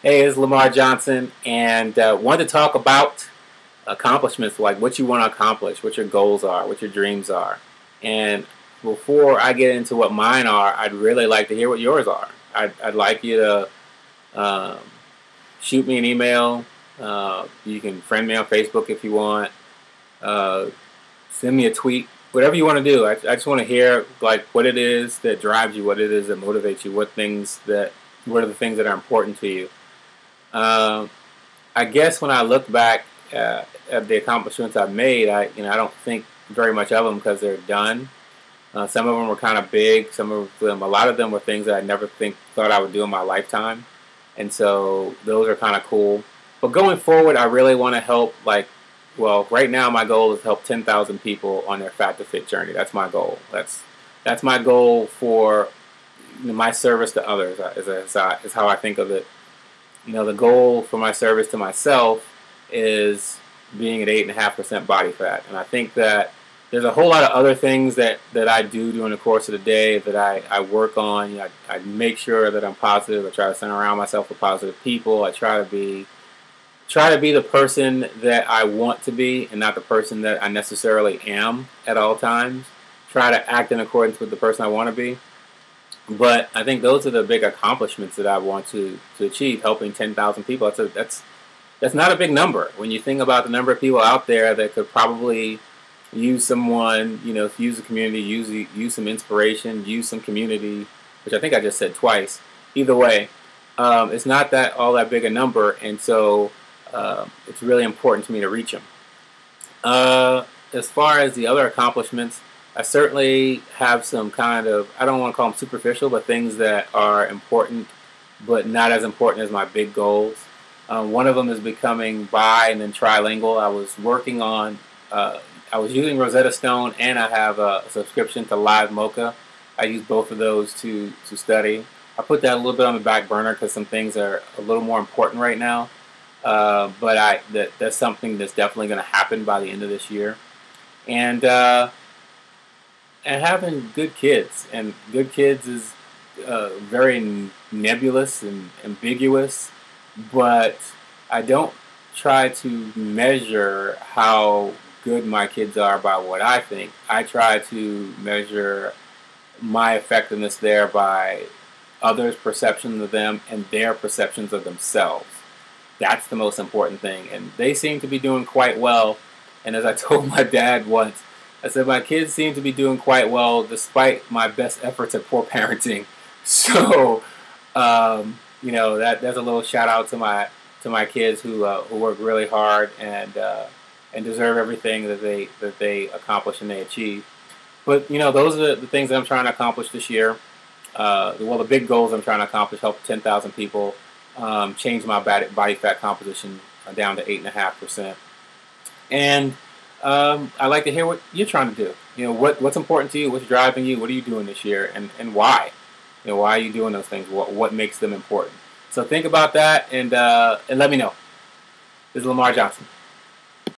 Hey, it's Lamar Johnson, and wanted to talk about accomplishments, like what you want to accomplish, what your goals are, what your dreams are. And before I get into what mine are, I'd really like to hear what yours are. I'd like you to um, shoot me an email. You can friend me on Facebook if you want. Uh, Send me a tweet. Whatever you want to do. I just want to hear like what it is that drives you, what it is that motivates you, what are the things that are important to you. Um, I guess when I look back at the accomplishments I've made, I don't think very much of them because they're done. Some of them were kind of big. A lot of them were things that I never thought I would do in my lifetime, and so those are kind of cool. But going forward, I really want to help. Right now my goal is to help 10,000 people on their fat to fit journey. That's my goal. That's my goal for my service to others. Is how I think of it. The goal for my service to myself is being at 8.5% body fat, and I think that there's a whole lot of other things that I do during the course of the day that I work on. I make sure that I'm positive. I try to surround myself with positive people. I try to be the person that I want to be, and not the person that I necessarily am at all times. Try to act in accordance with the person I want to be. But I think those are the big accomplishments that I want to achieve, helping 10,000 people. That's not a big number when you think about the number of people out there that could probably use someone, use the community, use some inspiration, use some community, which I think I just said twice. Either way, it's not that all that big a number, and so it's really important to me to reach them. As far as the other accomplishments, I certainly have some kind of, I don't want to call them superficial, but things that are important, but not as important as my big goals. One of them is becoming bi and then trilingual. I was using Rosetta Stone, and I have a subscription to Live Mocha. I use both of those to study. I put that a little bit on the back burner because some things are a little more important right now. That's something that's definitely going to happen by the end of this year. And having good kids, and good kids is very nebulous and ambiguous, but I don't try to measure how good my kids are by what I think. I try to measure my effectiveness there by others' perceptions of them and their perceptions of themselves. That's the most important thing, and they seem to be doing quite well. And as I told my dad once, I said my kids seem to be doing quite well despite my best efforts at poor parenting. So, that's a little shout out to my kids who work really hard and deserve everything that they accomplish and they achieve. But those are the things that I'm trying to accomplish this year. The big goals I'm trying to accomplish: help 10,000 people, change my body fat composition down to 8.5%, and I'd like to hear what you're trying to do. What's important to you, what's driving you, what are you doing this year, and why? Why are you doing those things? What makes them important? So think about that, and let me know. This is Lamar Johnson.